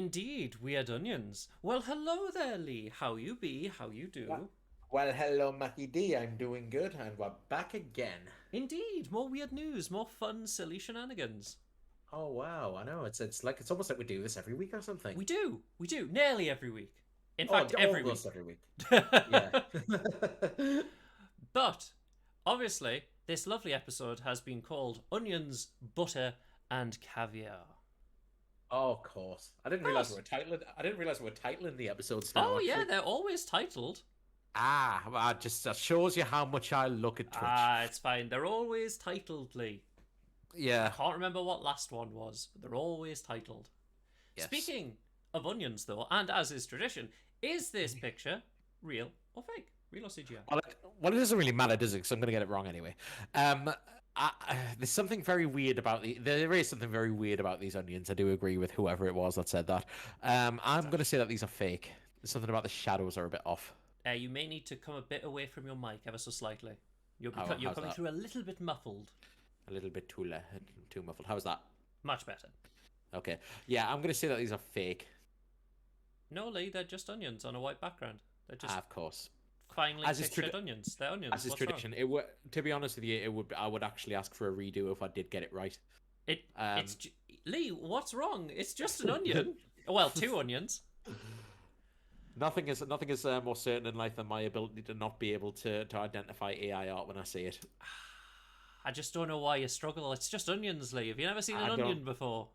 Indeed, weird onions. Well, hello there, Lee. How you be? How you Well, do? well, hello, Mackie D. I'm doing good, and we're back again. Indeed, more weird news, more fun, silly shenanigans. Oh wow, I know it's almost like we do this every week or something. We do, nearly every week. In Oh, fact, every almost week. every week. Yeah. But, obviously, this lovely episode has been called Onions, Butter, and Caviar. Oh, of course. I didn't Of realize we course. were titling. I didn't realize we were titling the episodes now. Oh, yeah, Actually. they're always titled. Well, just that shows you how much I look at Twitch. Ah, it's fine. They're always titled, Lee. I Yeah. can't remember what last one was, but they're always titled. Yes. Speaking of onions, though, and as is tradition, is this picture real or fake? Real or CGI? Well, it doesn't really matter, does it? Because I'm going to get it wrong anyway. Um, there's something very weird about There is something very weird about these onions. I do agree with whoever it was that said that. I'm going to say that these are fake. There's something about the shadows are a bit off. You may need to come a bit away from your mic ever so slightly. You're How's coming that? through a little bit muffled. A little bit too muffled. How's that? Much better. Okay. Yeah, I'm going to say that these are fake. No, Lee, they're just onions on a white background. They're just Of course. finely As is pictured onions. They're as onions. is What's wrong? tradition, it would. To be honest with you, it would. I would actually ask for a redo if I did get it right. It it's Um, Lee. What's wrong? It's just an onion. Well, two onions. Nothing is more certain in life than my ability to not be able to identify AI art when I see it. I just don't know why you struggle. It's just onions, Lee. Have you never seen an I don't. onion before?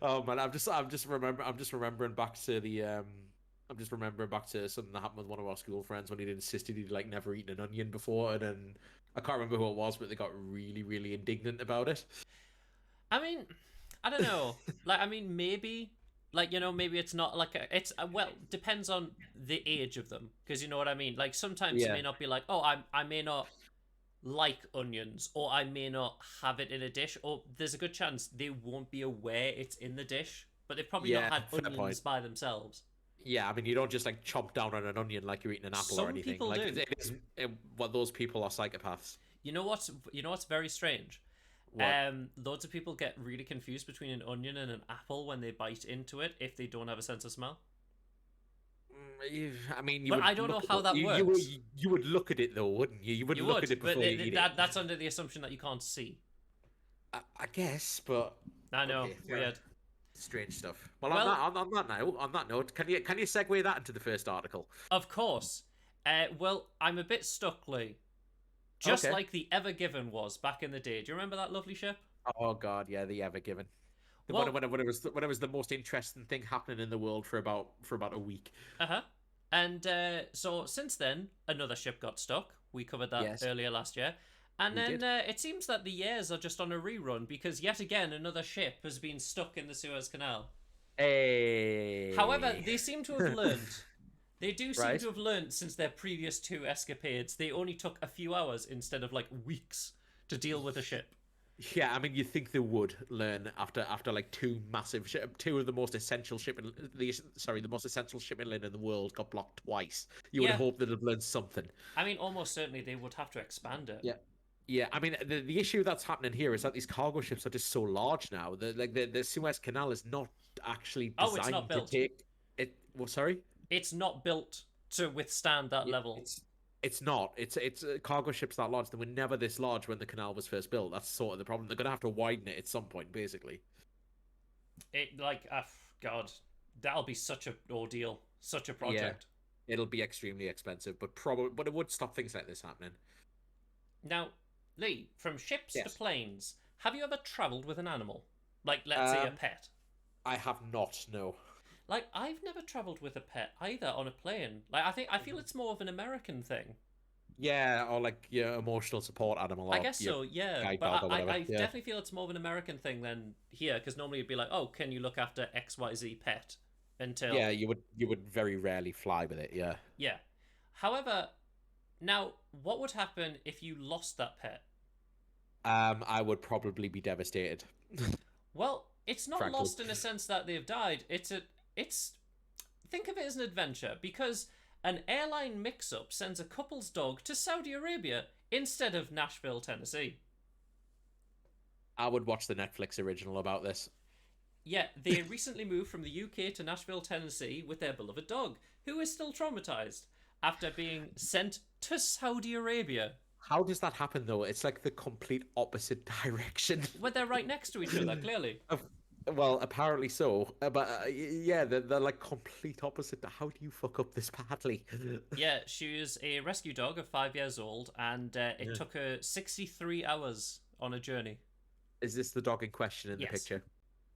Oh man, I'm just remembering back to the I'm just remembering back to something that happened with one of our school friends when he'd insisted he'd like never eaten an onion before, and then I can't remember who it was, but they got really, really indignant about it. I mean, I don't know. Like, I mean, maybe, like, maybe it's not like it's well, depends on the age of them, because you know what I mean. Like, sometimes you may Yeah, not be like, oh, I may not like onions, or I may not have it in a dish, or there's a good chance they won't be aware it's in the dish, but they've probably not yeah, had fair onions point. by themselves. Yeah, I mean, you don't just like chomp down on an onion like you're eating an apple or Some anything. people Like do. it is, what those people are psychopaths. You know what's very strange. What? Loads of people get really confused between an onion and an apple when they bite into it if they don't have a sense of smell. I mean, you But I would don't know look at how that works. you would look at it though, wouldn't you? You would You look at would, it but before you eat it. that's under the assumption that you can't see. I guess, but I know, okay, yeah, weird. strange stuff. Well, Well, on that note, can you segue that into the first article? of course. Well, I'm a bit stuck, Lee. Just Okay. like the Ever Given was back in the day. Do you remember that lovely ship? Oh God, yeah, the Ever Given. Well, When it was the most interesting thing happening in the world for about a week. uh huh. And so since then, another ship got stuck. We covered that Yes, earlier last year. And we then did. it seems that the years are just on a rerun because yet again another ship has been stuck in the Suez Canal. However, Hey, they seem to have learned. They do seem right? to have learned since their previous two escapades. They only took a few hours instead of like weeks to deal with a ship. Yeah, I mean, you'd think they would learn after like two of the most essential shipping, the most essential shipping lane in the world got blocked twice. You would Yeah, hope they'd have learned something. I mean, almost certainly they would have to expand it. Yeah. Yeah, I mean the issue that's happening here is that these cargo ships are just so large now. The Suez Canal is not actually Oh, it's not designed to built. take it. Well, sorry. It's not built to withstand that Yeah, level. it's not. It's cargo ships that large. They were never this large when the canal was first built. That's sort of the problem. They're gonna have to widen it at some point, basically. It like, God, that'll be such an ordeal, such a Yeah, project. it'll be extremely expensive, but it would stop things like this happening. Now, Lee, from ships to Yes. planes, have you ever travelled with an animal? Like, let's say a Um, pet. I have not. No. Like, I've never travelled with a pet either on a plane. Like, I feel it's more of an American thing. Yeah, or like your emotional support animal I or guess your so, yeah. guide But dog or I whatever. Yeah. definitely feel it's more of an American thing than here, because normally it'd be like, oh, can you look after XYZ pet? Yeah, Until, you would very rarely fly with it. Yeah. yeah. However, now, what would happen if you lost that pet? I would probably be devastated, Well, it's not frankly. lost in a sense that they've died. It's think of it as an adventure because an airline mix-up sends a couple's dog to Saudi Arabia instead of Nashville, Tennessee. I would watch the Netflix original about this. Yeah, they recently moved from the UK to Nashville, Tennessee with their beloved dog, who is still traumatized after being sent to Saudi Arabia. How does that happen though? It's like the complete opposite direction. Well, they're right next to each other, clearly. Of- well, apparently so. But yeah, they're like complete opposite. How do you fuck up this badly? Yeah, she was a rescue dog of 5 years old, and it Yeah. took her 63 hours on a journey. Is this the dog in question in the Yes, picture?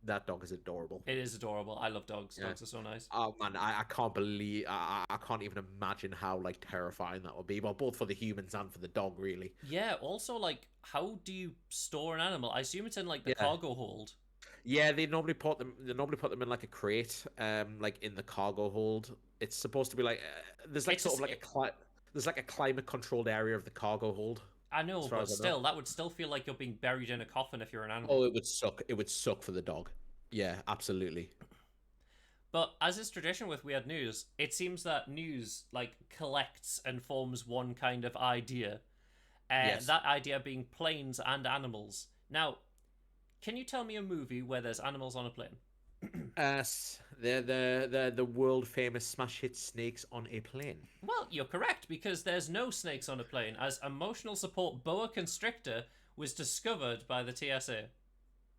That dog is adorable. it is adorable. I love dogs. Yeah. Dogs are so nice. Oh man, I can't believe I can't even imagine how like terrifying that would be. Well, both for the humans and for the dog, really. Yeah, also, like, how do you store an animal? I assume it's in, like, the Yeah. cargo hold. Yeah, they normally put them. They normally put them in like a crate, like in the cargo hold. It's supposed to be like there's like It's sort of just, like there's like a climate controlled area of the cargo hold, I as know, far but as I know. still, that would still feel like you're being buried in a coffin if you're an animal. Oh, it would suck. It would suck for the dog. Yeah, absolutely. But as is tradition with weird news, it seems that news, like, collects and forms one kind of idea. Yes. That idea being planes and animals. Now, can you tell me a movie where there's animals on a plane? They're the world famous smash hit snakes on a plane. Well, you're correct, because there's no snakes on a plane, as emotional support boa constrictor was discovered by the TSA.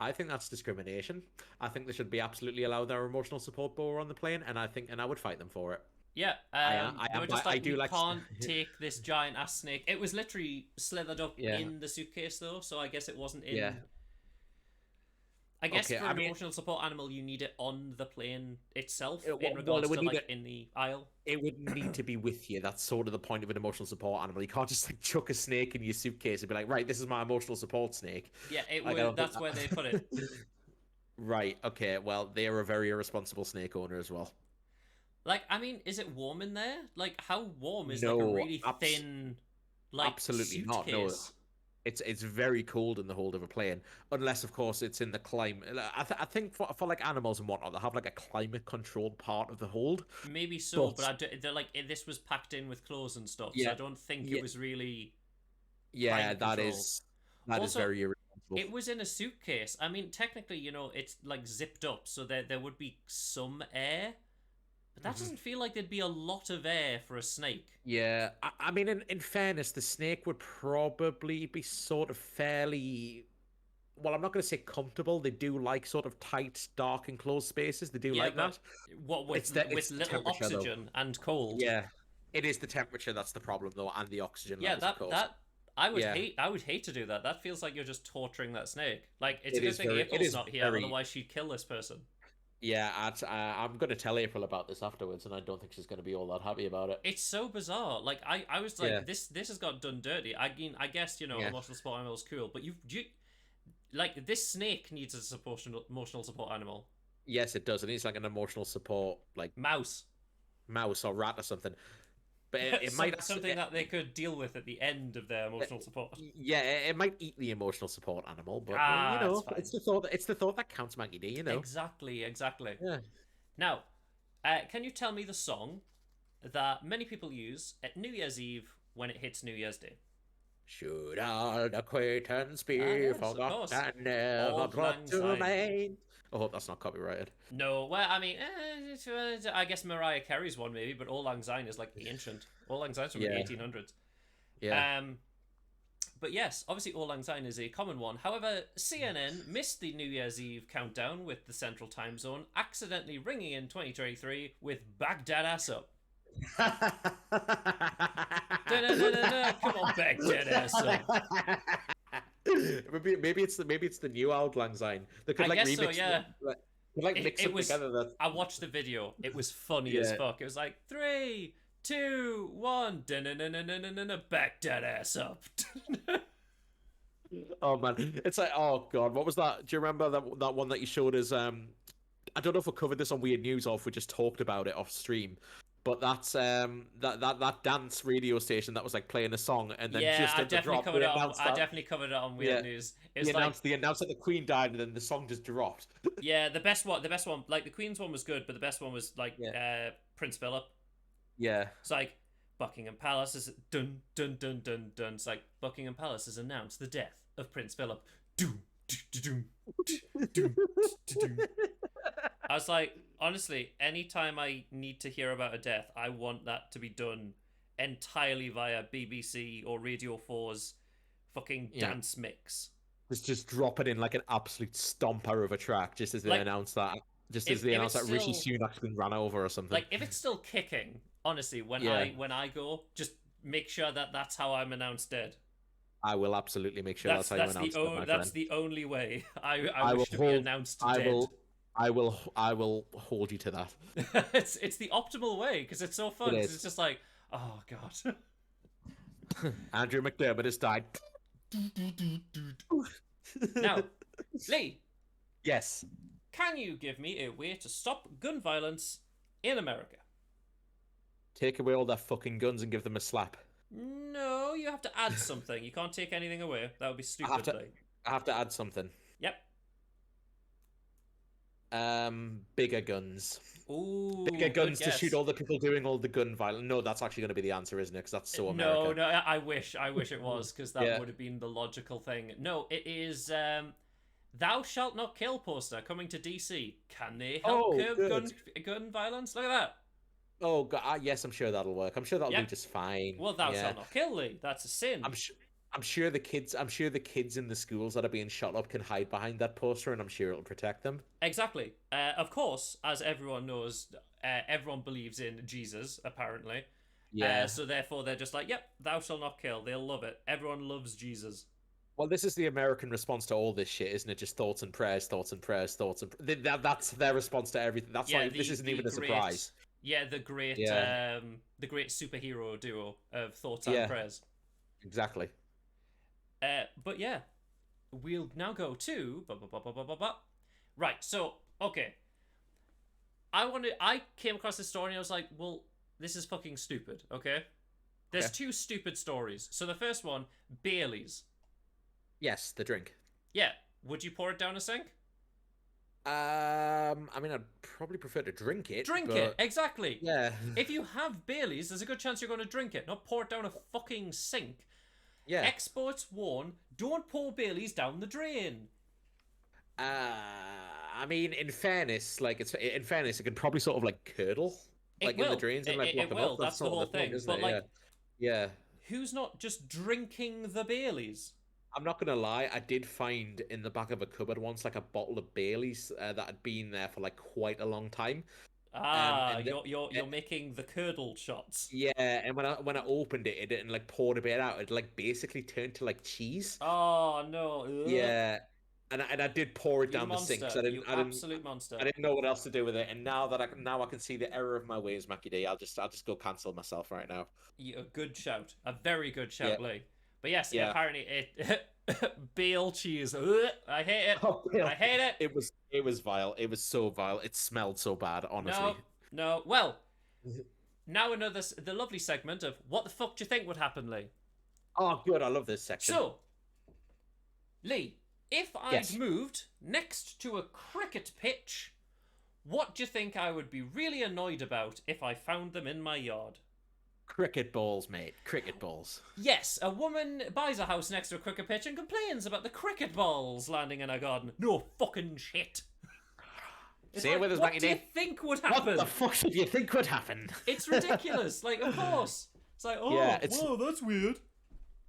I think that's discrimination. I think they should be absolutely allowed their emotional support bower on the plane, and I would fight them for it. Yeah, I they am. were just I like, do we like. can't take this giant ass snake. It was literally slithered up Yeah, in the suitcase, though, so I guess it wasn't yeah. in. I guess Okay. for I an mean, emotional support animal, you need it on the plane itself, in well, regards to, like, in the aisle. it would need to be with you. That's sort of the point of an emotional support animal. You can't just like chuck a snake in your suitcase and be like, right, this is my emotional support snake. Yeah, it Like, I would. don't think That's where they put it. that. Right. Okay. Well, they are a very irresponsible snake owner as well. Like, I mean, is it warm in there? Like, how warm is, like, a No, really thin, like, absolutely not. No, suitcase? it's very cold in the hold of a plane, unless of course it's in the climate. I think for like animals and whatnot, they have like a climate controlled part of the hold. Maybe so, But but they're like, this was packed in with clothes and stuff, so yeah, I don't think it yeah, was really yeah, climate controlled. that is Also, very irresponsible. it was in a suitcase. I mean, technically, it's like zipped up, so there would be some air, but that Mhm. doesn't feel like there'd be a lot of air for a snake. Yeah, I mean, in fairness, the snake would probably be sort of fairly. Well, I'm not going to say comfortable. They do like sort of tight, dark, enclosed spaces. They do Yeah, like but that. what with It's the little temperature though. oxygen and cold? Yeah, it is the temperature that's the problem though, and the oxygen Yeah, levels, of course. Yeah, I would hate to do that. That feels like you're just torturing that snake. Like, it's a it good is thing very. It April's is not here, very. otherwise she'd kill this person. Yeah, I'm going to tell April about this afterwards, and I don't think she's going to be all that happy about it. It's so bizarre. Like, I was Yeah, like, this has got done dirty. I mean, I guess, yeah. emotional support animal is cool, but you like, this snake needs a emotional support animal. Yes, it does. It needs like an emotional support, like Mouse. mouse or rat or something. But it might. Something that they could deal with at the end of their Uh, emotional support. Yeah, it might eat the emotional support animal, but It's fine. it's the thought. It's the thought that counts, Maggie D. Exactly, exactly. Yeah. Now, can you tell me the song that many people use at New Year's Eve when it hits New Year's Day? Should all acquaintance Ah, be yes, of forgot course. and never Auld brought Lang to Syne. mind? I hope that's not copyrighted. No, well, I mean, I guess Mariah Carey's one maybe, but Auld Lang Syne is like ancient. Auld Lang Syne's from the Yeah, 1800s. yeah. Um, but yes, obviously Auld Lang Syne is a common one. However, CNN missed the New Year's Eve countdown with the Central Time Zone, accidentally ringing in 2023 with Baghdad Ass Up. Da-da-da-da-da. Come on, Baghdad Ass Up. Maybe it's the new Auld Lang Syne. They could I like guess so, remix yeah. could like mix It them was. together. That I watched the video. It was funny as yeah. fuck. It was like 3, 2, 1. Back that ass up. Oh man, it's like oh god, what was that? Do you remember that one that you showed us? I don't know if we covered this on Weird News or if we just talked about it off stream. But that's that dance radio station that was like playing a song and then Yeah, just I at the definitely drop covered they it on. announced I that definitely covered it on yeah Weird News. It was like, they announced that the Queen died and then the song just dropped. yeah, the best one. Like, the Queen's one was good, but the best one was like Yeah. Prince Philip. Yeah. It's like Buckingham Palace is dun dun dun dun dun. It's like Buckingham Palace has announced the death of Prince Philip. Doom I was like, honestly, anytime I need to hear about a death, I want that to be done entirely via BBC or Radio 4's fucking Yeah. dance mix. Just drop it in like an absolute stomper of a track, just as they Like, announce that. Just as if they if announce it's that Rishi still Sunak's been run over or something. like if it's still kicking, honestly, Yeah, when I go, just make sure that that's how I'm announced dead. I will absolutely make sure that's how you announce that, my That's friend. the only way I I will wish to be hold. announced I dead. will. I will hold you to that. It's the optimal way because it's so fun. It Because it's is. just like, oh god. Andrew McDermott has died. Now, Lee, Yes. can you give me a way to stop gun violence in America? Take away all their fucking guns and give them a slap. No, you have to add something. You can't take anything away. That would be I have stupid, to. Lee. I have to add something. Yep. Bigger guns. Ooh, Bigger good guns to shoot guess. all the people doing all the gun violence. No, that's actually going to be the answer, isn't it? Because that's so No, America. no, I wish it was because that Yeah. would have been the logical thing. No, it is "Thou shalt not kill" poster coming to DC. Can they help Oh, curb good. gun violence? Look at that. Oh God, yes, I'm sure that'll work. I'm sure that'll do Yep. just fine. Well, "Thou Yeah. shalt not kill" Lee. That's a sin. I'm sure. I'm sure the kids. I'm sure the kids in the schools that are being shot up can hide behind that poster, and I'm sure it'll protect them. Exactly. Of course, as everyone knows, everyone believes in Jesus, apparently. Yeah. So therefore, they're just like, "Yep, thou shalt not kill." They'll love it. Everyone loves Jesus. Well, this is the American response to all this shit, isn't it? Just thoughts and prayers, thoughts and prayers, thoughts and that's their response to everything. That's Yeah, like this isn't even a great, surprise. yeah, Yeah. the great superhero duo of thoughts and Yeah. prayers. Exactly. But yeah, we'll now go to right. So okay, I came across this story and I was like, well, this is fucking stupid. Okay, there's Okay. two stupid stories. So the first one, Bailey's. Yes, the drink. Yeah, would you pour it down a sink? I mean, I'd probably prefer to drink it. Drink but... it, exactly. Yeah. If you have Bailey's, there's a good chance you're going to drink it, not pour it down a fucking sink. Yeah. Experts warn, don't pour Bailey's down the drain. I mean, in fairness, it can probably sort of like curdle, like in the drains and like block them will. up. That's the sort of whole point, thing. isn't But it? like, Yeah. who's not just drinking the Baileys? I'm not gonna lie, I did find in the back of a cupboard once like a bottle of Bailey's that had been there for like quite a long time. And You're making the curdled shots. yeah, and when I opened it and like poured a bit out, it like basically turned to like cheese. Oh no! Ugh. Yeah, and I did pour it You down the sink. monster! So You absolute monster! I didn't know what else to do with it. And now that I can see the error of my ways, Mackie D, I'll just go cancel myself right now. A good shout, a very good shout, Yeah. Lee. But yes, Yeah. apparently it Bale cheese. Ugh, I hate it. Oh, I hate it. It was vile. It was so vile. It smelled so bad, honestly. No. Well, now the lovely segment of what the fuck do you think would happen, Lee? Oh, good. I love this section. So, Lee, if I'd Yes. moved next to a cricket pitch, what do you think I would be really annoyed about if I found them in my yard? Cricket balls, mate. Cricket balls. Yes, a woman buys a house next to a cricket pitch and complains about the cricket balls landing in her garden. No fucking shit. It's Say it with us, what Mackie do you D. think would What happen? the fuck did you think would happen? It's ridiculous. Like, of course. It's like, oh, Yeah, it's- whoa, that's weird.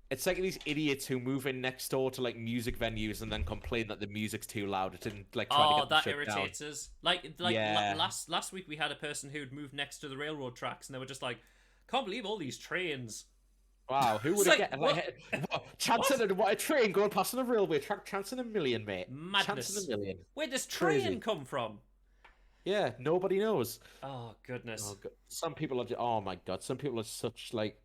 It's like these idiots who move in next door to like music venues and then complain that the music's too loud. It didn't like try to Oh, get them that shut irritates down. us. Like Yeah. last week we had a person who'd moved next to the railroad tracks and they were just like, can't believe all these trains. Wow, who would It's have like, get what? Chancing a train going past on a railway track, chancing a million, mate. Madness. Chancing a million. Where does train Crazy. come from? Yeah, nobody knows. Oh, goodness. Oh, God. Some people are just, oh my God, some people are such like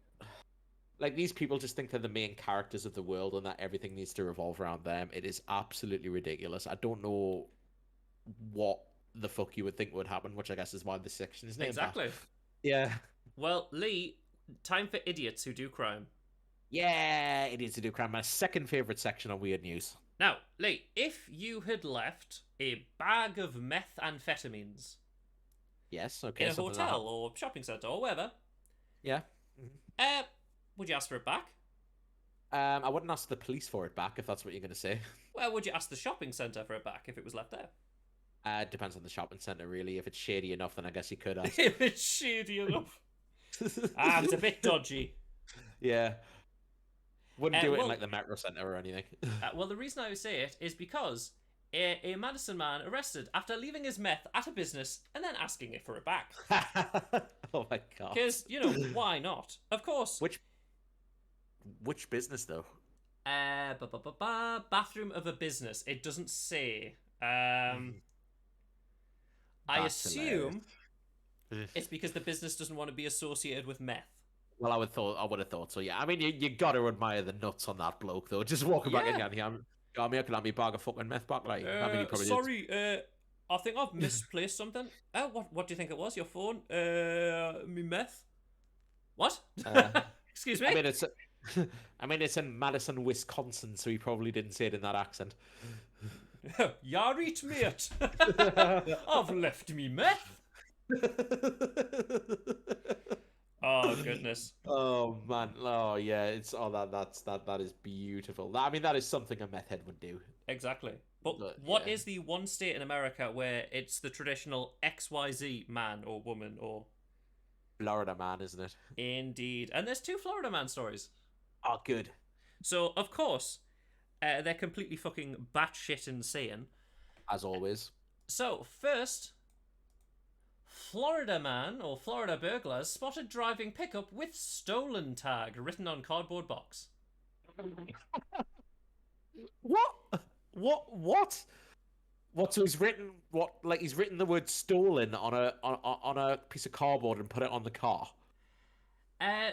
these people just think they're the main characters of the world and that everything needs to revolve around them. It is absolutely ridiculous. I don't know what the fuck you would think would happen, which I guess is why this section is named that. Exactly. Yeah. Well, Lee, time for idiots who do crime. Yeah, it is to do crime. My second favourite section on Weird News. Now, Lee, if you had left a bag of methamphetamines Yes, okay. in a something hotel or shopping centre or wherever, Yeah. would you ask for it back? I wouldn't ask the police for it back if that's what you're going to say. Well, would you ask the shopping centre for it back if it was left there? Depends on the shopping center, really. If it's shady enough, then I guess you could ask. If it's shady enough. Ah, it's a bit dodgy. Yeah, wouldn't do it in like Well, the Metro Center or anything. well, the reason I would say it is because a Madison man arrested after leaving his meth at a business and then asking it for it back. Oh my god. Because, why not? Of course. Which business though? Bathroom of a business. It doesn't say. I That's hilarious. assume it's because the business doesn't want to be associated with meth. Well, I would have thought so. Yeah, I mean, you got to admire the nuts on that bloke though. Just walking back in Yeah. here, I'm here, can I have me bag of fucking meth back? Like, I mean, he probably did. Sorry, I think I've misplaced something. What do you think it was? Your phone? Me meth? What? Uh, Excuse I me? mean, it's, I mean, it's in Madison, Wisconsin, so he probably didn't say it in that accent. Yarit mate. I've left me meth. Oh goodness. Oh man, oh yeah, that is beautiful. I mean, that is something a meth head would do. Exactly. But But what yeah, is the one state in America where it's the traditional XYZ man or woman or Florida man, isn't it? indeed? And there's two Florida man stories. Oh, good. So of course, they're completely fucking batshit insane. As always. So first, Florida man or Florida burglars spotted driving pickup with stolen tag written on cardboard box. What? What? What? So he's written what? Like he's written the word "stolen" on a piece of cardboard and put it on the car.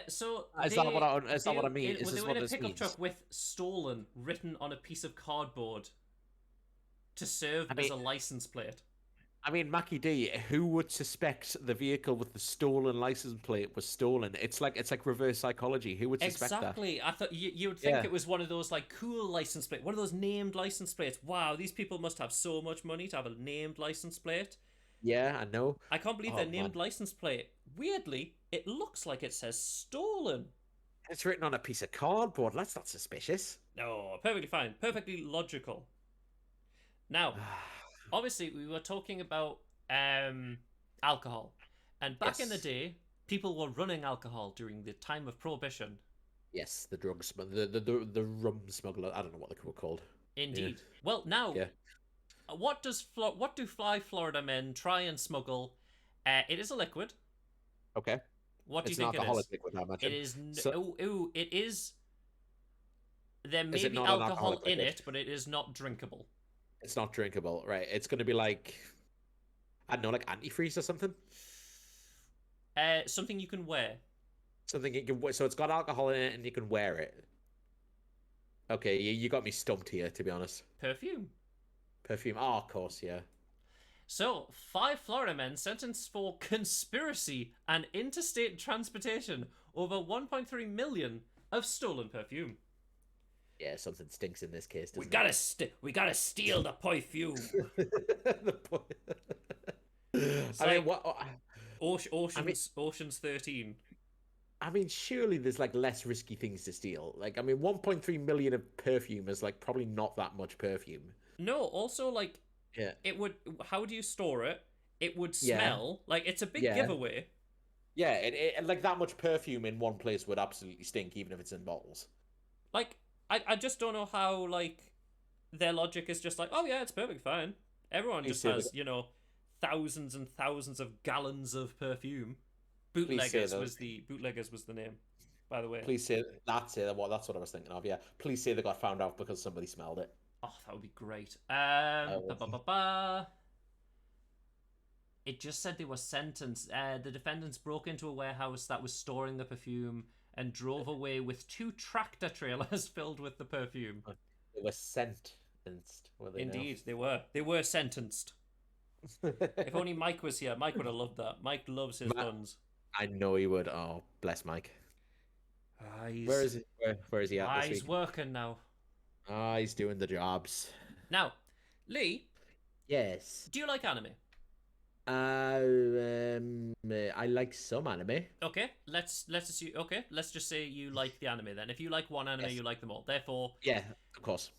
So Is they that what I mean? Is they this were what in a this pickup means? truck with stolen written on a piece of cardboard to serve I as mean, a license plate. Mackie D, who would suspect the vehicle with the stolen license plate was stolen? It's like reverse psychology. Who would suspect that? Exactly. I thought you would think Yeah, it was one of those like cool license plate, one of those named license plates. Wow, these people must have so much money to have a named license plate. yeah, I know. I can't believe their Oh man, named license plate. Weirdly, it looks like it says stolen. it's written on a piece of cardboard. That's not suspicious. No, perfectly fine, perfectly logical. Now, obviously, we were talking about alcohol, and back in the Yes, day, people were running alcohol during the time of prohibition. yes, the drug smuggler, the rum smuggler. I don't know what they were called. Yeah, Indeed. Well, now yeah. what do fly Florida men try and smuggle? It is a liquid. Okay. What do you It's an think it alcoholic is? liquid, I It imagine. is. So, It is. There is may it be not an alcohol alcoholic in liquid? it, but it is not drinkable. It's not drinkable, right? It's going to be like, I don't know, like antifreeze or something. Something you can wear. Something you can. So it's got alcohol in it, and you can wear it. Okay, you got me stumped here, to be honest. Perfume. Perfume. Oh, of course, yeah. So, 5 Florida men sentenced for conspiracy and interstate transportation over 1.3 million of stolen perfume. Yeah, something stinks in this case, We doesn't gotta we gotta steal the perfume. it? It's I mean, like what? Ocean's 13. I mean, surely there's like less risky things to steal. Like, I mean, 1.3 million of perfume is like probably not that much perfume. No, also like Yeah. it would. How do you store it? It would Yeah. smell like it's a big Yeah. giveaway. Yeah, like that much perfume in one place would absolutely stink, even if it's in bottles. Like I just don't know how like their logic is just like, oh yeah, it's perfectly fine. Everyone Please just say has, that. thousands and thousands of gallons of perfume. Please say that. Bootleggers was the name, by the way. Please say that's it. That's what I was thinking of. Yeah. Please say they got found out because somebody smelled it. Oh, that would be great. Oh. It just said they were sentenced. The defendants broke into a warehouse that was storing the perfume and drove away with 2 tractor trailers filled with the perfume. They were sentenced, were they? Indeed, they were. They were sentenced. If only Mike was here, Mike would have loved that. Mike loves his puns. I know he would. Oh, bless Mike. Where is he? Where is he at this He's week? working now. Ah, he's doing the jobs. Now, Lee, Yes. do you like anime? I like some anime. Okay, let's assume. Okay, let's just say you like the anime then. If you like one anime, Yes. you like them all. Therefore, Yeah, of course.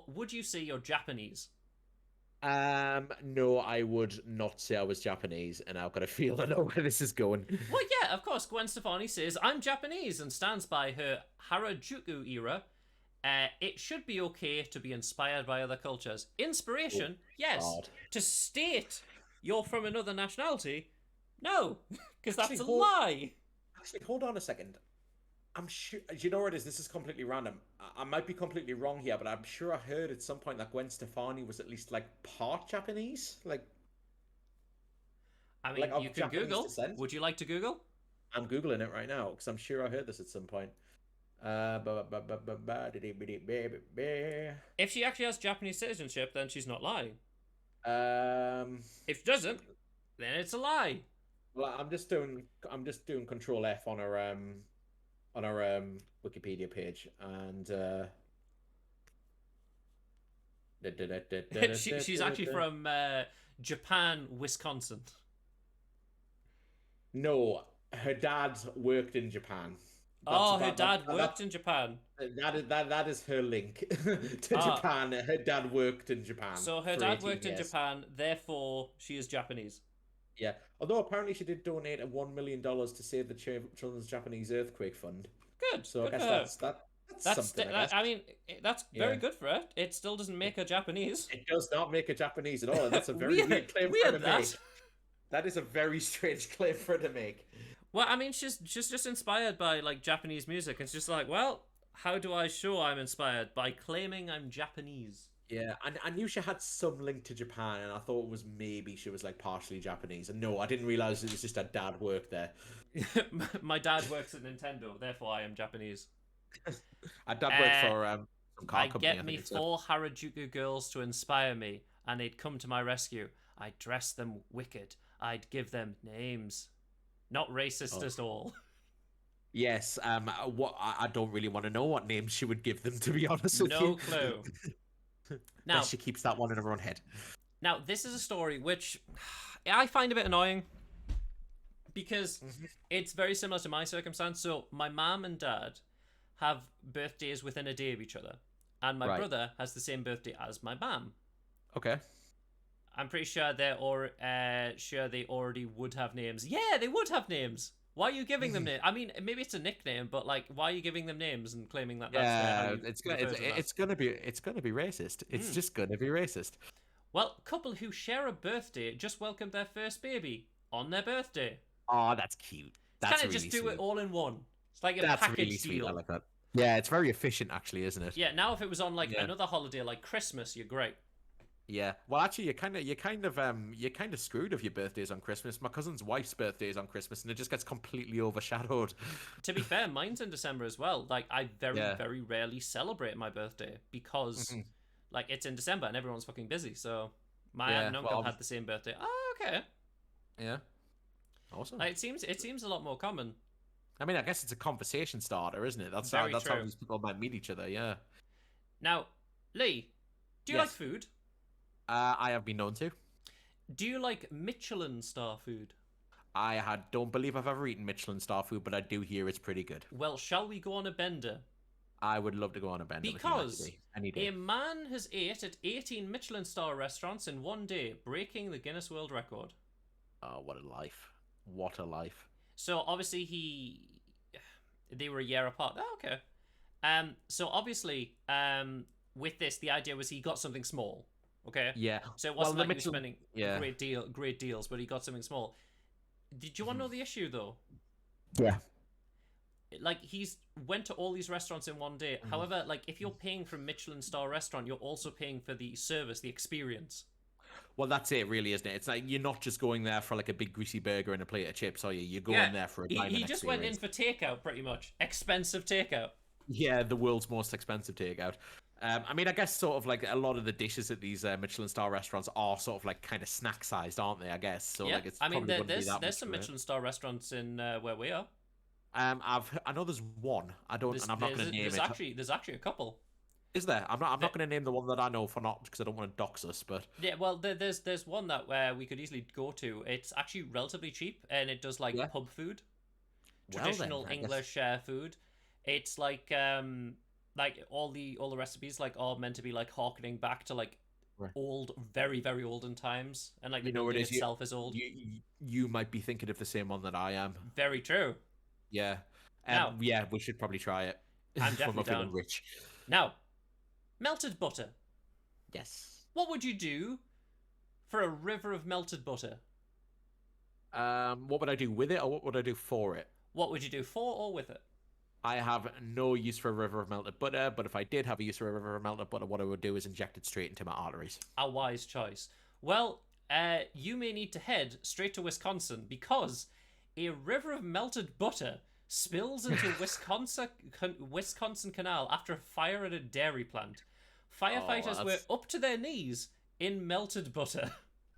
would you say you're Japanese? No, I would not say I was Japanese, and I've got a feel I know where this is going. Well, yeah, of course. Gwen Stefani says I'm Japanese and stands by her Harajuku era. It should be okay to be inspired by other cultures. Oh, Inspiration, yes. God. To state you're from another nationality, no, because Actually, that's a lie. hold on a second. I'm sure. You know what it is? This is completely random. I might be completely wrong here, but I'm sure I heard at some point that Gwen Stefani was at least like part Japanese, I mean, like you of can Japanese Google. descent. Would you like to Google? I'm googling it right now because I'm sure I heard this at some point. If she actually has Japanese citizenship, then she's not lying. Um, If she doesn't, then it's a lie. well, I'm just doing Control F on our Wikipedia page, and She's actually from Japan, Wisconsin. no, her dad worked in Japan. That's Oh, her dad that worked in Japan. that is her link to Ah, Japan. Her dad worked in Japan so her for dad 18 worked in years. Japan, therefore she is Japanese. Yeah, although apparently she did donate $1 million to save the Children's Japanese Earthquake Fund. Good, So I good for guess her. that's That's something, I guess. I mean, that's very Yeah. good for her. It still doesn't make her Japanese. It does not make her Japanese at all, and that's a very weird, weird claim for her weird to make. that. That is a very strange claim for her to make. Well, I mean, she's just inspired by like Japanese music. It's just like, well, how do I show I'm inspired by claiming I'm Japanese? Yeah, I knew she had some link to Japan, and I thought it was maybe she was like partially Japanese. And no, I didn't realize it was just her dad worked there. My dad works at Nintendo, therefore I am Japanese. Her dad worked for some car I company, I get think me it said. 4 Harajuku girls to inspire me, and they'd come to my rescue. I'd dress them wicked. I'd give them names. Not racist Oh. at all. Yes, what I don't really want to know what names she would give them, to be honest with No you. clue. Now, Best she keeps that one in her own head. now this is a story which I find a bit annoying because it's very similar to my circumstance. So my mom and dad have birthdays within a day of each other, and my Right. brother has the same birthday as my mom. Okay. I'm pretty sure sure they already would have names. Yeah, they would have names. Why are you giving them names? I mean, maybe it's a nickname, but like, why are you giving them names and claiming that that's how Yeah, you it's refer to them as? it's gonna be racist. It's just gonna be racist. Well, couple who share a birthday just welcomed their first baby on their birthday. Oh, that's cute. It's That's kind of really just do sweet. it all in one. It's like a That's package really sweet. deal. I like that. Yeah, it's very efficient, actually, isn't it? Yeah, now if it was on like Yeah. another holiday like Christmas, you're great. Yeah. Well, actually, you're kind of screwed if your birthday's on Christmas. My cousin's wife's birthday is on Christmas, and it just gets completely overshadowed. To be fair, mine's in December as well. Like I very, Yeah. very rarely celebrate my birthday because Mhm. like it's in December and everyone's fucking busy. So my Yeah, aunt and uncle well, had the same birthday. Oh, okay. Yeah. Awesome. Like, it seems a lot more common. I mean, I guess it's a conversation starter, isn't it? That's Very how true. these people might meet each other. Yeah. Now, Lee, do you Yes. like food? I have been known to. Do you like Michelin star food? Don't believe I've ever eaten Michelin star food, but I do hear it's pretty good. Well, shall we go on a bender? I would love to go on a bender with you, Because actually, any day. a man has ate at 18 Michelin star restaurants in one day, breaking the Guinness World Record. Oh, what a life! What a life! So obviously they were a year apart. Oh, okay. So obviously, with this, the idea was he got something small. Okay. Yeah. So it Well, wasn't the like he was Michelin- spending yeah. great deals, but he got something small. Did you want to know the issue though? Yeah. Like he's went to all these restaurants in one day. However, like if you're paying for a Michelin star restaurant, you're also paying for the service, the experience. Well, that's it, really, isn't it? It's like you're not just going there for like a big greasy burger and a plate of chips, are you? You're going there for a diamond He just went in experience. for takeout, pretty much expensive takeout. Yeah, the world's most expensive takeout. I mean, I guess sort of like a lot of the dishes at these Michelin star restaurants are sort of like kind of snack sized, aren't they? I guess so. Yeah, Like it's I mean, probably wouldn't be that there's much some for it. Michelin star restaurants in where we are. I know there's one. I don't, and I'm not going to name There's it. actually a couple. Is there? I'm not. I'm The, not going to name the one that I know for not because I don't want to dox us. But yeah, well, there's one that where we could easily go to. It's actually relatively cheap, and it does like yeah. pub food, Well then, traditional I guess. English food. It's like all the recipes like are meant to be like harkening back to like Right. old, very very olden times, and like the You know what building it is. itself is old. You might be thinking of the same one that I am. Very true. Yeah. Now, Yeah. We should probably try it I'm when definitely we're feeling down. rich. Now, melted butter. Yes. What would you do for a river of melted butter? What would I do with it, or what would I do for it? What would you do for or with it? I have no use for a river of melted butter, but if I did have a use for a river of melted butter, what I would do is inject it straight into my arteries. A wise choice. Well, you may need to head straight to Wisconsin because a river of melted butter spills into Wisconsin Canal after a fire at a dairy plant. Oh, Firefighters were that's up to their knees in melted butter.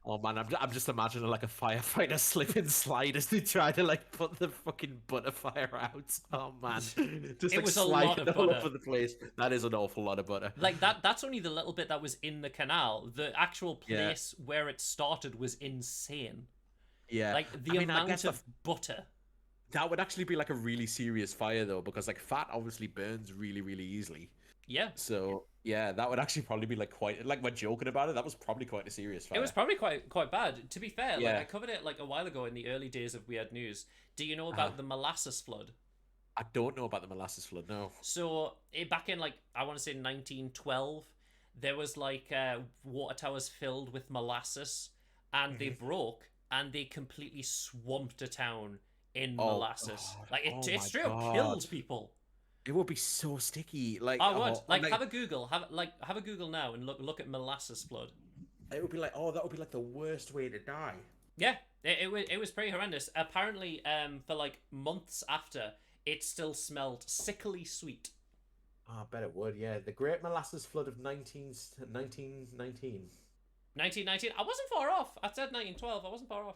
Oh man, I'm just imagining like a firefighter slip and slide as they try to like put the fucking butter fire out. Oh man, just It like was a lot sliding of all butter. over the place. That is an awful lot of butter. Like that's only the little bit that was in the canal. The actual Yeah, place where it started was insane. yeah. Like I the mean, I guess amount of butter. that would actually be like a really serious fire though, because like fat obviously burns really, really easily. Yeah. So yeah, that would actually probably be like quite like we're joking about it. That was probably quite a serious It was fire. probably quite bad. To be fair, like Yeah, I covered it like a while ago in the early days of Weird News. Do you know uh, about the molasses flood? I don't know about the molasses flood. No. So back in like I want to say 1912, there was like water towers filled with molasses, and they Hmm. broke and they completely swamped a town in Oh molasses. God. Like Oh it my straight up God. killed people. It would be so sticky. Like, I would oh, like like have a Google now and look at molasses flood. it would be like, oh, that would be like the worst way to die. Yeah, it was pretty horrendous. Apparently, for like months after, it still smelled sickly sweet. Oh, I bet it would. Yeah, the Great Molasses Flood of 1919. 1919. I wasn't far off. I said 1912. I wasn't far off.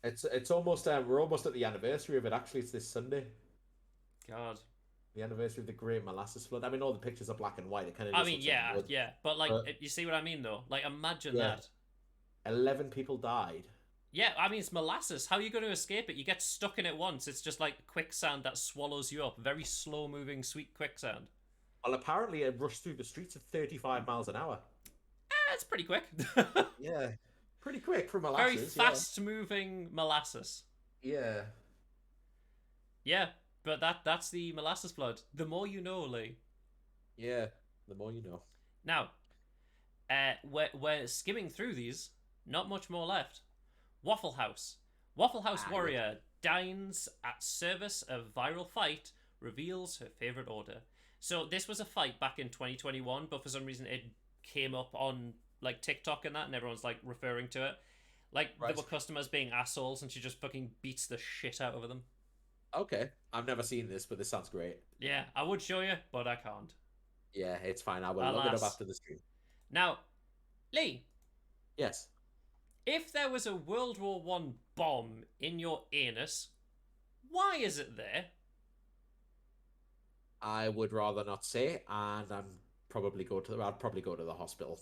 It's almost we're almost at the anniversary of it. Actually, it's this Sunday. God. The anniversary of the Great Molasses Flood. I mean, all the pictures are black and white. It kind of I just mean, looks like yeah, mud. yeah, but like, But you see what I mean, though. Like, imagine yeah, that. 11 people died. Yeah, I mean, it's molasses. How are you going to escape it? You get stuck in it once. It's just like quicksand that swallows you up. Very slow-moving, sweet quicksand. Well, apparently, it rushed through the streets at 35 miles an hour. It's pretty quick. Yeah, pretty quick for Very molasses. Yeah, fast-moving molasses. yeah, Yeah, but that's the molasses flood. The more you know, Lee. yeah. The more you know. Now, we're skimming through these. Not much more left. Waffle House. Waffle House Ah, yeah. warrior dines at service of viral fight, reveals her favorite order. So this was a fight back in 2021, but for some reason it came up on like TikTok and that, and everyone's like referring to it. Like there Right. were customers being assholes, and she just fucking beats the shit out of them. Okay. I've never seen this, but this sounds great. Yeah, I would show you, but I can't. Yeah, it's fine. I will look it up Alas. after the stream. Now, Lee, Yes. if there was a World War One bomb in your anus, why is it there? I would rather not say, and I'd probably go to the hospital if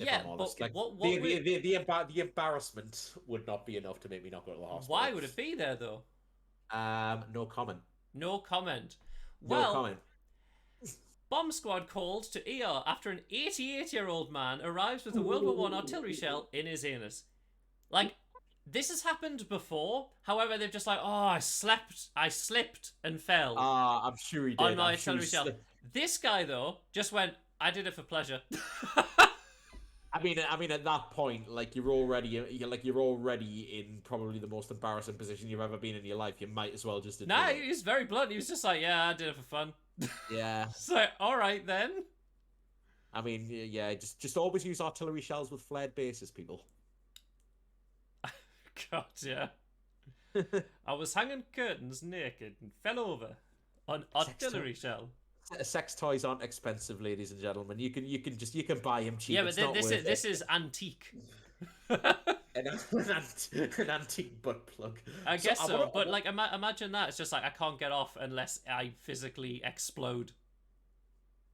Yeah, I'm but honest. Like what the would the embarrassment would not be enough to make me not go to the hospital. why would it be there though? No comment. No comment. No Well, comment. bomb squad called to ER after an 88-year-old man arrives with a World War One artillery shell in his anus. Like, this has happened before. However, they've just like, oh, I slipped and fell Ah, I'm sure he on did. my I'm sure artillery shell. This guy though just went, I did it for pleasure. I mean, at that point, like you're already in probably the most embarrassing position you've ever been in your life. You might as well just admit Nah, it. he was very blunt. He was just like, yeah, I did it for fun. Yeah. So, all right then. I mean, yeah, just always use artillery shells with flared bases, people. God, yeah. I was hanging curtains naked and fell over on artillery shell. Sex toys aren't expensive, ladies and gentlemen. You can buy them cheap. Yeah, but It's not this worth is this is antique. an antique butt plug. I guess I so, wanna- but like imagine that it's just like I can't get off unless I physically explode.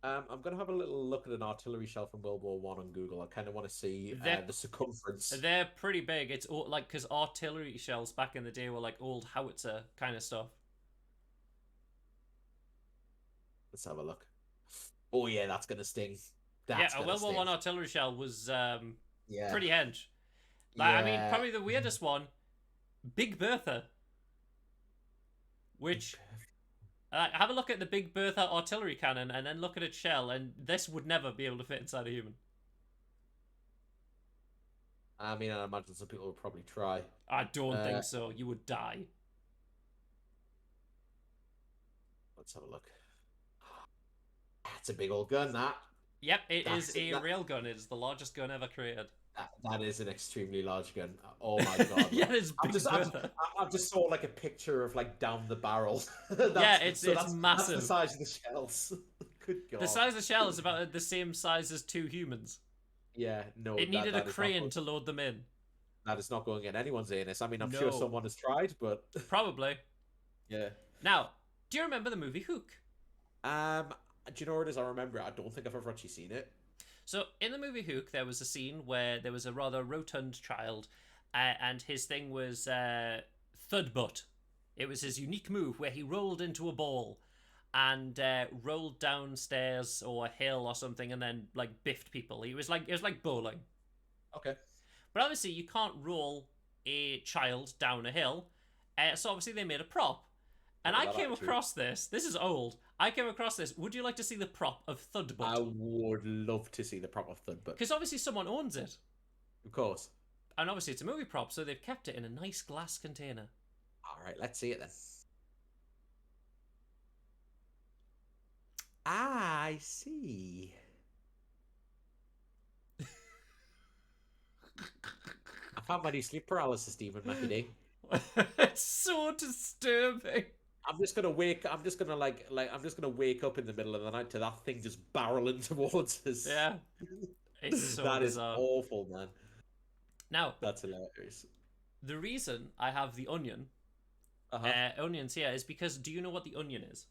I'm gonna have a little look at an artillery shell from World War One on Google. I kind of want to see They're the circumference. they're pretty big. It's all, like, because artillery shells back in the day were like old howitzer kind of stuff. Let's have a look. Oh yeah, that's gonna sting. Yeah, That's a gonna World War sting. One artillery shell was Yeah, pretty hench. Like, I mean, yeah. probably the weirdest one, Big Bertha, which have a look at the Big Bertha artillery cannon and then look at its shell, and this would never be able to fit inside a human. I mean, I imagine some people would probably try. I don't Uh, think so. You would die. let's have a look. That's a big old gun. Yep, it is That's a that, railgun. It is the largest gun ever created. that is an extremely large gun. Oh my god! Yeah, it's I've Big just, I've, Bertha. I've just saw like a picture of like down the barrel. Yeah, that's it's so it's that's the massive. size of the shells. Good The god. size of the shell is about the same size as two humans. Yeah, no, It needed a that is not crane to load them in. that is not going in anyone's anus. I mean, I'm sure No, someone has tried, but probably. yeah. Now, do you remember the movie Hook? Um, do you know what it is? I remember it. I don't think I've ever actually seen it. So, in the movie Hook, there was a scene where there was a rather rotund child, and his thing was thud butt. It was his unique move where he rolled into a ball and rolled downstairs or a hill or something, and then like biffed people. It was like bowling. Okay. But obviously, you can't roll a child down a hill. So obviously, they made a prop. And Look I at that came attitude. across this. This is old. I came across this. Would you like to see the prop of I Thudbutt? would love to see the proper thud, but Because obviously, someone owns it. of course. And obviously, it's a movie prop, so they've kept it in a nice glass container. All right, let's see it then. I see. I found my new sleep paralysis, Stephen McAdee. It's so disturbing. I'm just gonna I'm just gonna wake up in the middle of the night to that thing just barreling towards us. Yeah, it's so That is bizarre. awful, man. Now, That's hilarious. the reason I have the Uh-huh. onions here, is because do you know what the onion is?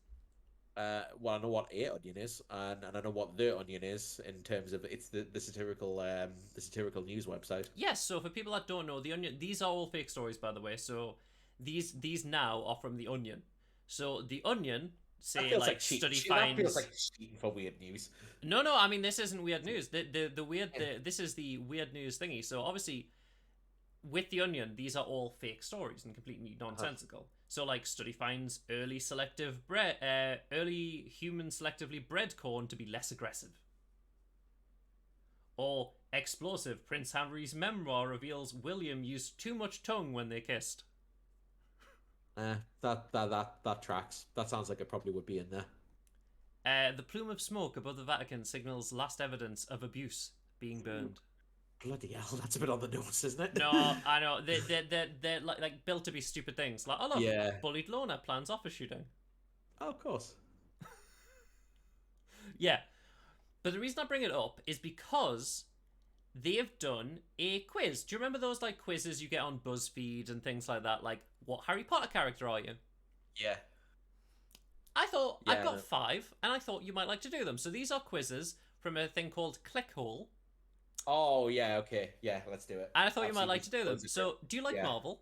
Well, I know what a onion is, and I know what the onion is in terms of it's the satirical news website. Yes, so for people that don't know, the onion, these are all fake stories, by the way. So these now are from the onion. So the onion That say feels like like cheat. study That feels finds. like cheating for weird news. No. I mean, this isn't weird news. This is the weird news thingy. So obviously, with the onion, these are all fake stories and completely nonsensical. So like, study finds early human selectively bred corn to be less aggressive. Or explosive, Prince Harry's memoir reveals William used too much tongue when they kissed. That tracks. That sounds like it probably would be in there. The plume of smoke above the Vatican signals last evidence of abuse being burned. Bloody hell, that's a bit on the nose, isn't it? No, I know. They're like built to be stupid things. Like, oh look, Yeah. bullied loner plans office shooting. Oh, of course. Yeah. But the reason I bring it up is because they've done a quiz. Do you remember those like quizzes you get on BuzzFeed and things like that? Like, what Harry Potter character are you? Yeah. I thought Yeah, I've got no. 5, and I thought you might like to do them. So these are quizzes from a thing called Clickhole, Oh, yeah, okay. Yeah, let's do it. and I thought you might Absolutely. like to do them. Loads of So, do you like Yeah. Marvel?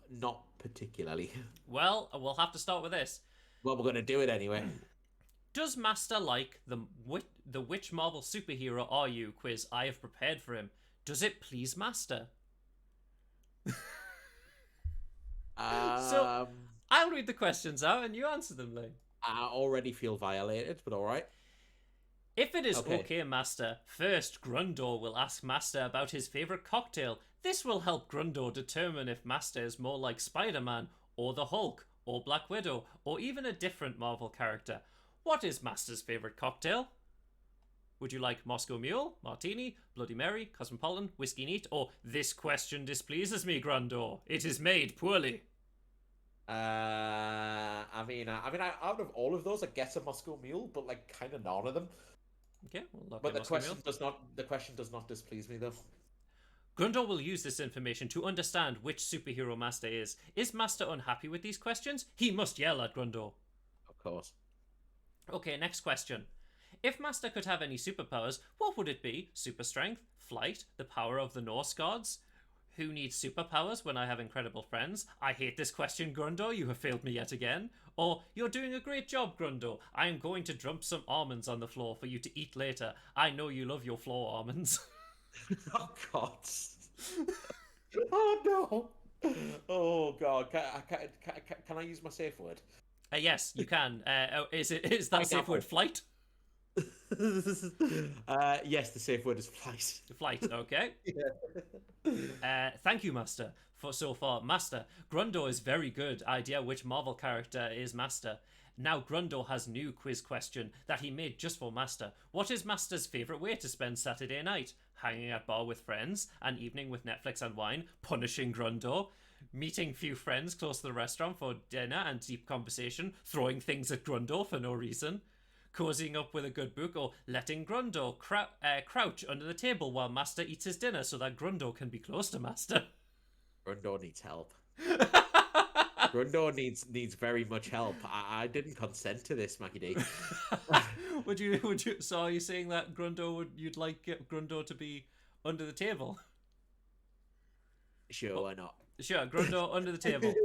Not particularly. Well, we'll have to start with this. Well, we're gonna do it anyway. Does Master like the which Marvel superhero are you quiz I have prepared for him? Does it please Master? So, I'll read the questions out and you answer them, Lee. I already feel violated, but all right. If it is Okay. okay, Master, first Grundor will ask Master about his favourite cocktail. This will help Grundor determine if Master is more like Spider-Man, or the Hulk, or Black Widow, or even a different Marvel character. What is Master's favourite cocktail? Would you like Moscow Mule, Martini, Bloody Mary, Cosmopolitan, Whiskey Neat, or this question displeases me, Grundor? It is made poorly. Out of all of those, I guess a Moscow Mule, but like kind of none of them. Okay, we'll look But at the Moscow question Mule. does not. The question does not displease me though. Grundor will use this information to understand which superhero Master is. Is Master unhappy with these questions? He must yell at Grundor. Of course. Okay, next question. If Master could have any superpowers, what would it be? Super strength, flight, the power of the Norse gods? Who needs superpowers when I have incredible friends? I hate this question, Grundo. You have failed me yet again. Or, you're doing a great job, Grundo. I am going to dump some almonds on the floor for you to eat later. I know you love your floor almonds. Oh God. Oh no. Oh God. Can I use my safe word? Yes, you can. Is that safe word Pineapple. flight? Yes, the safe word is flight. Flight, okay. Yeah. Thank you, Master, for so far. Master, Grundo is very good idea which Marvel character is Master. Now Grundo has new quiz question that he made just for Master. What is Master's favourite way to spend Saturday night? Hanging at bar with friends, an evening with Netflix and wine, punishing Grundo, meeting few friends close to the restaurant for dinner and deep conversation, throwing things at Grundo for no reason, cozying up with a good book, or letting Grundo crouch under the table while Master eats his dinner so that Grundo can be close to Master. Grundo needs help. Grundo needs very much help. I didn't consent to this, Maggie D. would you? So are you saying that you'd like Grundo to be under the table? Sure, why not? Sure, Grundo under the table.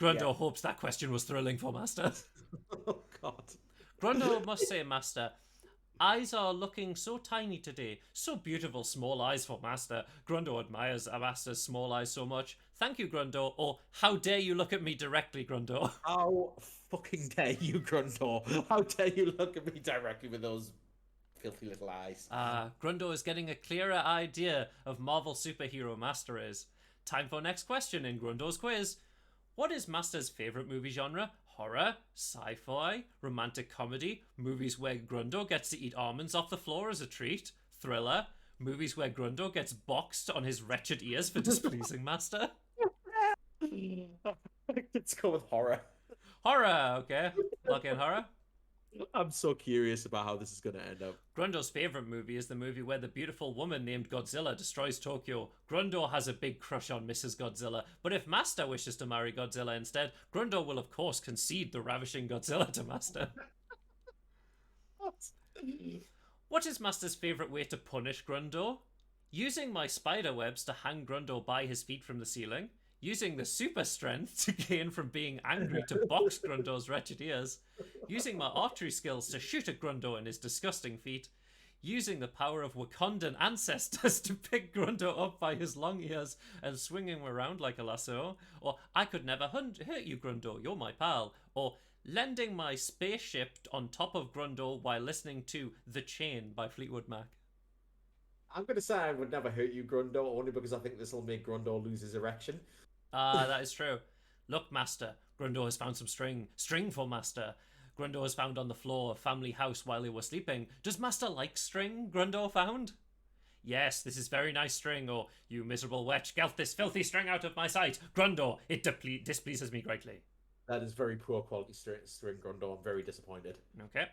Grundo Yeah. hopes that question was thrilling for Master. Oh God. Grundo must say, Master, eyes are looking so tiny today. So beautiful, small eyes for Master. Grundo admires a Master's small eyes so much. Thank you, Grundo. Or, how dare you look at me directly, Grundo? How fucking dare you, Grundo? How dare you look at me directly with those filthy little eyes? Grundo is getting a clearer idea of Marvel superhero Master is. Time for next question in Grundo's quiz. What is Master's favourite movie genre? Horror, sci-fi, romantic comedy, movies where Grundo gets to eat almonds off the floor as a treat, thriller, movies where Grundo gets boxed on his wretched ears for displeasing Master. Let's go with horror. Horror, okay. Lock in horror. I'm so curious about how this is going to end up. Grundo's favourite movie is the movie where the beautiful woman named Godzilla destroys Tokyo. Grundo has a big crush on Mrs. Godzilla, but if Master wishes to marry Godzilla instead, Grundo will of course concede the ravishing Godzilla to Master. What? What is Master's favourite way to punish Grundo? Using my spider webs to hang Grundo by his feet from the ceiling, using the super strength to gain from being angry to box Grundo's wretched ears, using my archery skills to shoot at Grundo in his disgusting feet, using the power of Wakandan ancestors to pick Grundo up by his long ears and swing him around like a lasso, or I could never hurt you, Grundo, you're my pal, or lending my spaceship on top of Grundo while listening to The Chain by Fleetwood Mac. I'm going to say I would never hurt you, Grundo, only because I think this will make Grundo lose his erection. That is true. Look, Master, Grundo has found some string. String for Master. Grundo has found on the floor of family house while they were sleeping. Does Master like string, Grundo found? Yes, this is very nice string, or you miserable wretch, get this filthy string out of my sight. Grundo, it displeases me greatly. That is very poor quality string, Grundo. I'm very disappointed. Okay.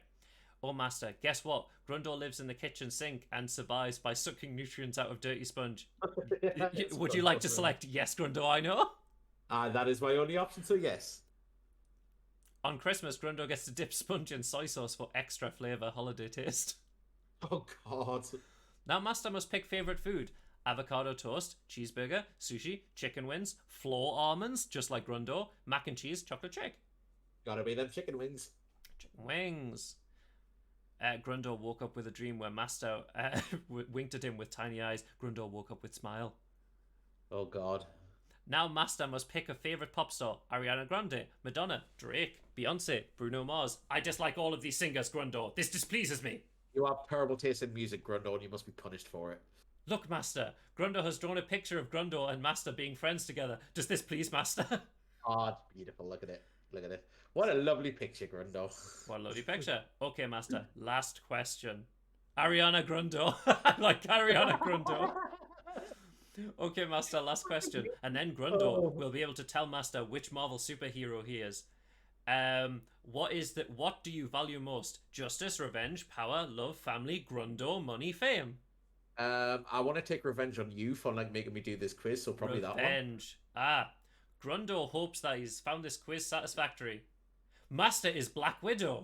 Oh, Master, guess what? Grundo lives in the kitchen sink and survives by sucking nutrients out of dirty sponge. Would you like to select yes, Grundo, I know? That is my only option, so yes. On Christmas, Grundo gets to dip sponge in soy sauce for extra flavour holiday taste. Oh, God. Now, Master must pick favourite food. Avocado toast, cheeseburger, sushi, chicken wings, floor almonds, just like Grundo, mac and cheese, chocolate shake. Gotta be them chicken wings. Chicken wings. Grundo woke up with a dream where Master winked at him with tiny eyes. Grundo woke up with smile. Oh, God. Now Master must pick a favourite pop star. Ariana Grande, Madonna, Drake, Beyonce, Bruno Mars. I dislike all of these singers, Grundo. This displeases me. You have terrible taste in music, Grundo, and you must be punished for it. Look, Master. Grundo has drawn a picture of Grundo and Master being friends together. Does this please Master? Oh, it's beautiful. Look at it. Look at it. What a lovely picture, Grundo. What a lovely picture. Okay, Master. Last question. Ariana Grundo. I like Ariana Grundo. Okay, Master, last question. And then Grundo will be able to tell Master which Marvel superhero he is. What do you value most? Justice, revenge, power, love, family, Grundo, money, fame? I want to take revenge on you for making me do this quiz, so probably that one. Revenge. Grundo hopes that he's found this quiz satisfactory. Master is Black Widow.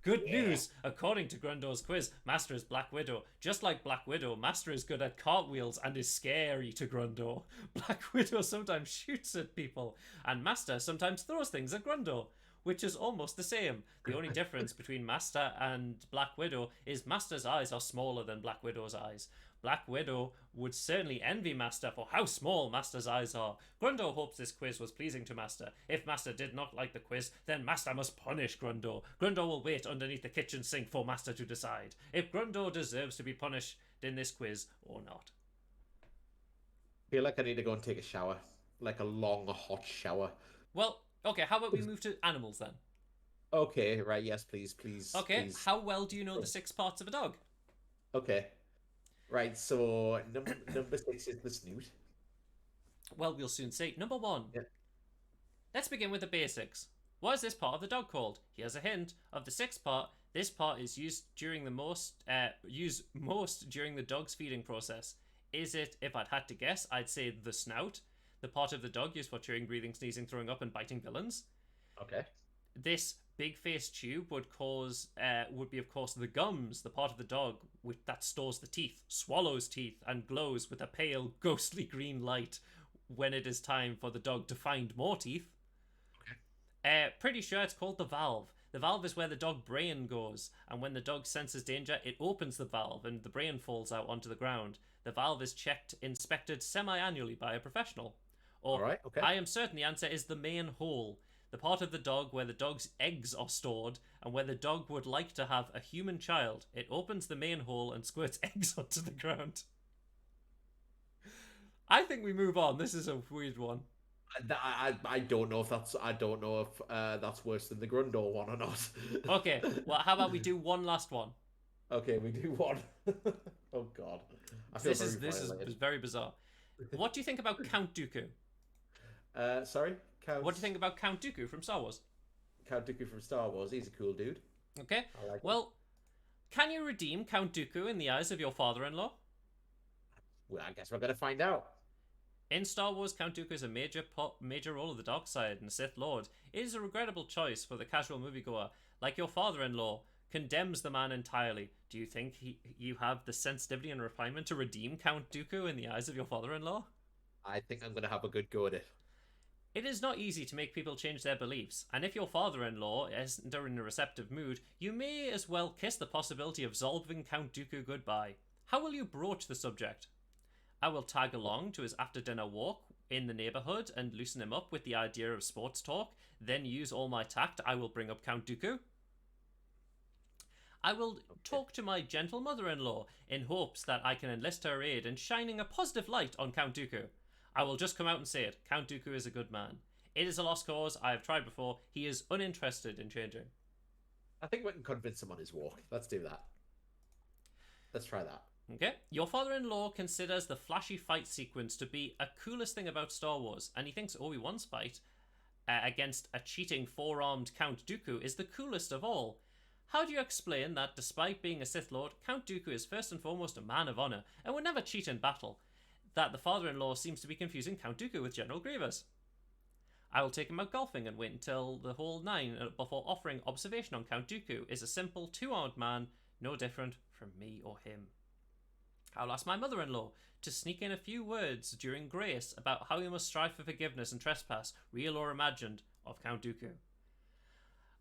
Good Yeah. news! According to Grundor's quiz, Master is Black Widow. Just like Black Widow, Master is good at cartwheels and is scary to Grundor. Black Widow sometimes shoots at people, and Master sometimes throws things at Grundor, which is almost the same. The only difference between Master and Black Widow is Master's eyes are smaller than Black Widow's eyes. Black Widow would certainly envy Master for how small Master's eyes are. Grundor hopes this quiz was pleasing to Master. If Master did not like the quiz, then Master must punish Grundor. Grundor will wait underneath the kitchen sink for Master to decide if Grundor deserves to be punished in this quiz or not. I feel like I need to go and take a shower, like a long, hot shower. Well, okay, how about we move to animals then? Okay, right, yes, please, please, Okay, please. how well do you know the 6 parts of a dog? Okay, right, so number 6 is the snoot. Well, we'll soon see. Number 1. Yeah. Let's begin with the basics. What is this part of the dog called? Here's a hint. Of the 6th part, this part is used most during the dog's feeding process. Is it, if I'd had to guess, I'd say the snout, the part of the dog used for chewing, breathing, sneezing, throwing up, and biting villains. Okay. This big face tube would be of course the gums, the part of the dog that stores the teeth, swallows teeth, and glows with a pale, ghostly green light when it is time for the dog to find more teeth. Pretty sure it's called the valve. The valve is where the dog brain goes, and when the dog senses danger, it opens the valve and the brain falls out onto the ground. The valve is inspected semi-annually by a professional. Or, All right, okay. I am certain the answer is the main hole, the part of the dog where the dog's eggs are stored, and where the dog would like to have a human child. It opens the main hole and squirts eggs onto the ground. I think we move on. This is a weird one. I don't know if that's worse than the Grundle one or not. Okay, well, how about we do one last one? Okay, we do one. Oh God, I feel This very is violated. very bizarre. What do you think about Count Dooku? Sorry, What do you think about Count Dooku from Star Wars? Count Dooku from Star Wars? He's a cool dude. Okay, I like him. well, can you redeem Count Dooku in the eyes of your father-in-law? Well, I guess we're gonna find out. In Star Wars, Count Dooku is a major role of the dark side and a Sith Lord. It is a regrettable choice for the casual moviegoer. Like your father-in-law, condemns the man entirely. Do you think you have the sensitivity and refinement to redeem Count Dooku in the eyes of your father-in-law? I think I'm gonna have a good go at it. It is not easy to make people change their beliefs, and if your father-in-law isn't in a receptive mood, you may as well kiss the possibility of absolving Count Dooku goodbye. How will you broach the subject? I will tag along to his after-dinner walk in the neighborhood and loosen him up with the idea of sports talk, then use all my tact. I will bring up Count Dooku. I will talk to my gentle mother-in-law in hopes that I can enlist her aid in shining a positive light on Count Dooku. I will just come out and say it. Count Dooku is a good man. It is a lost cause. I have tried before. He is uninterested in changing. I think we can convince him on his walk. Let's do that. Let's try that. Okay. Your father-in-law considers the flashy fight sequence to be a coolest thing about Star Wars, and he thinks Obi-Wan's fight against a cheating four-armed Count Dooku is the coolest of all. How do you explain that, despite being a Sith Lord, Count Dooku is first and foremost a man of honor and would never cheat in battle? That the father-in-law seems to be confusing Count Dooku with General Grievous. I will take him out golfing and wait until the whole 9 before offering observation on Count Dooku is a simple two-armed man, no different from me or him. I'll ask my mother-in-law to sneak in a few words during grace about how he must strive for forgiveness and trespass, real or imagined, of Count Dooku.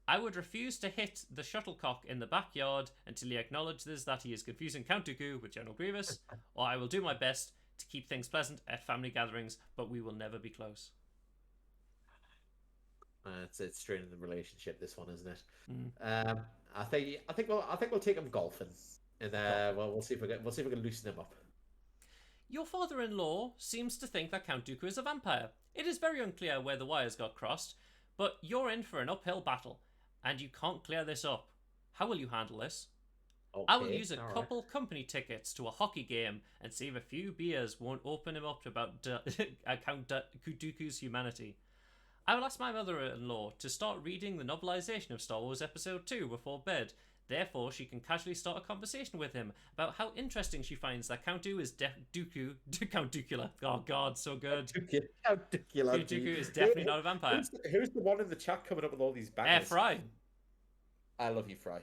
I would refuse to hit the shuttlecock in the backyard until he acknowledges that he is confusing Count Dooku with General Grievous, or I will do my best to keep things pleasant at family gatherings, but we will never be close. It's straining the relationship. This one, isn't it? Mm. I think we'll take him golfing, and well, we'll see if we can loosen him up. Your father-in-law seems to think that Count Dooku is a vampire. It is very unclear where the wires got crossed, but you're in for an uphill battle, and you can't clear this up. How will you handle this? Okay, I will use a all couple company tickets to a hockey game and see if a few beers won't open him up about Count Dooku's humanity. I will ask my mother-in-law to start reading the novelization of Star Wars Episode 2 before bed. Therefore, she can casually start a conversation with him about how interesting she finds that Count Dooku is Count Dookula. Oh God, so good. Count Dookula. Count Dooku is definitely not a vampire. Who's the one in the chat coming up with all these bangers? Fry. I love you, Fry.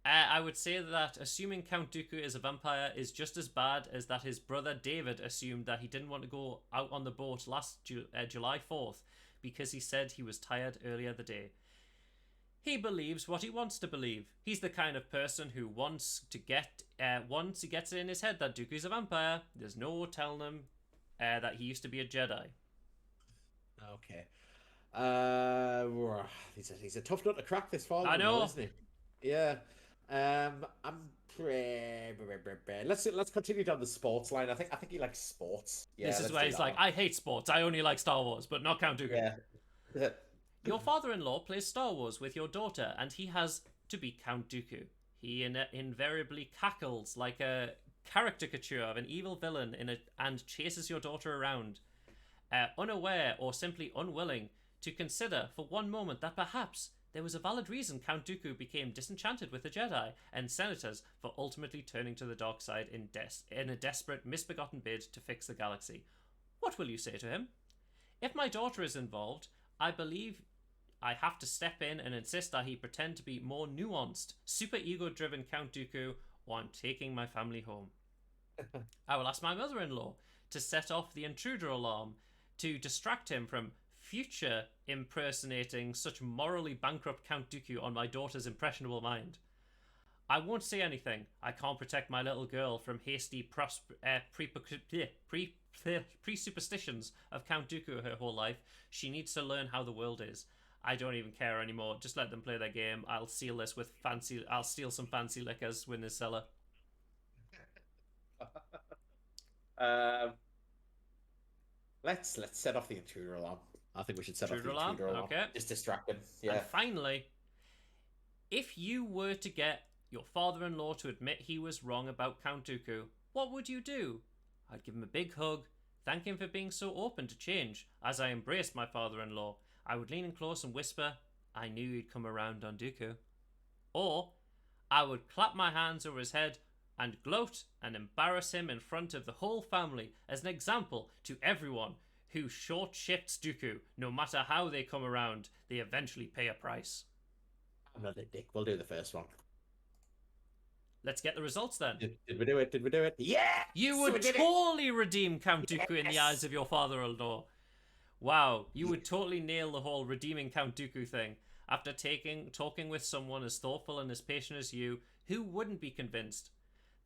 I would say that assuming Count Dooku is a vampire is just as bad as that his brother David assumed that he didn't want to go out on the boat last July 4th because he said he was tired earlier the day. He believes what he wants to believe. He's the kind of person who once he gets it in his head that Dooku's a vampire, there's no telling him that he used to be a Jedi. Okay. He's a tough nut to crack, this I father-in-law, know. isn't he? Yeah. I'm let's continue down the sports line. I think he likes sports. Yeah, This is let's where do he's that like, one. I hate sports. I only like Star Wars, but not Count Dooku. Yeah. Your father-in-law plays Star Wars with your daughter, and he has to be Count Dooku. He invariably cackles like a caricature of an evil villain and chases your daughter around, unaware or simply unwilling to consider for one moment that perhaps there was a valid reason Count Dooku became disenchanted with the Jedi and senators for ultimately turning to the dark side in a desperate, misbegotten bid to fix the galaxy. What will you say to him? If my daughter is involved, I believe I have to step in and insist that he pretend to be more nuanced, super ego driven Count Dooku, or I'm taking my family home. I will ask my mother in law to set off the intruder alarm to distract him from future impersonating such morally bankrupt Count Dooku on my daughter's impressionable mind. I won't say anything. I can't protect my little girl from hasty pre-superstitions of Count Dooku her whole life. She needs to learn how the world is. I don't even care anymore. Just let them play their game. I'll seal this with fancy. I'll steal some fancy liquors in his cellar. Um, let's set off the intruder alarm. I think we should set off Intruder the alarm. intruder alarm. Okay. Just distract him. And Yeah. finally, if you were to get your father-in-law to admit he was wrong about Count Dooku, what would you do? I'd give him a big hug, thank him for being so open to change. As I embraced my father-in-law, I would lean in close and whisper, I knew he'd come around on Dooku. Or I would clap my hands over his head and gloat and embarrass him in front of the whole family as an example to everyone who short shifts Dooku. No matter how they come around, they eventually pay a price. I'm not a dick. We'll do the first one. Let's get the results then. Did we do it? Did we do it? Yeah! You would totally redeem Count Dooku in the eyes of your father-in-law. Wow, you would totally nail the whole redeeming Count Dooku thing. After talking with someone as thoughtful and as patient as you, who wouldn't be convinced?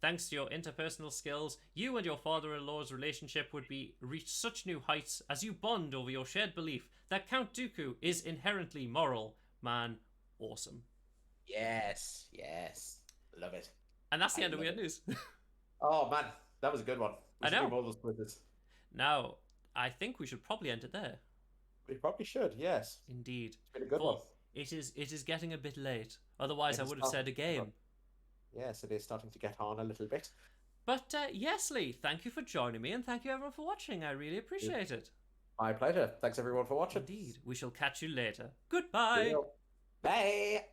Thanks to your interpersonal skills, you and your father-in-law's relationship would reach such new heights as you bond over your shared belief that Count Dooku is inherently moral. Man, awesome. Yes. Love it. And that's the I end of love Weird it. News. Oh man, that was a good one. We I should do know. more of those quizzes. Now, I think we should probably end it there. We probably should. Yes, Indeed. it's been a good For one. it is getting a bit late. Otherwise, It I is would have said a starting to get game. on. Yes, it is starting to get on a little bit. But yes, Lee, thank you for joining me, and thank you everyone for watching. I really appreciate it. My pleasure. Thanks everyone for watching. Indeed. We shall catch you later. Goodbye. Cheerio. Bye.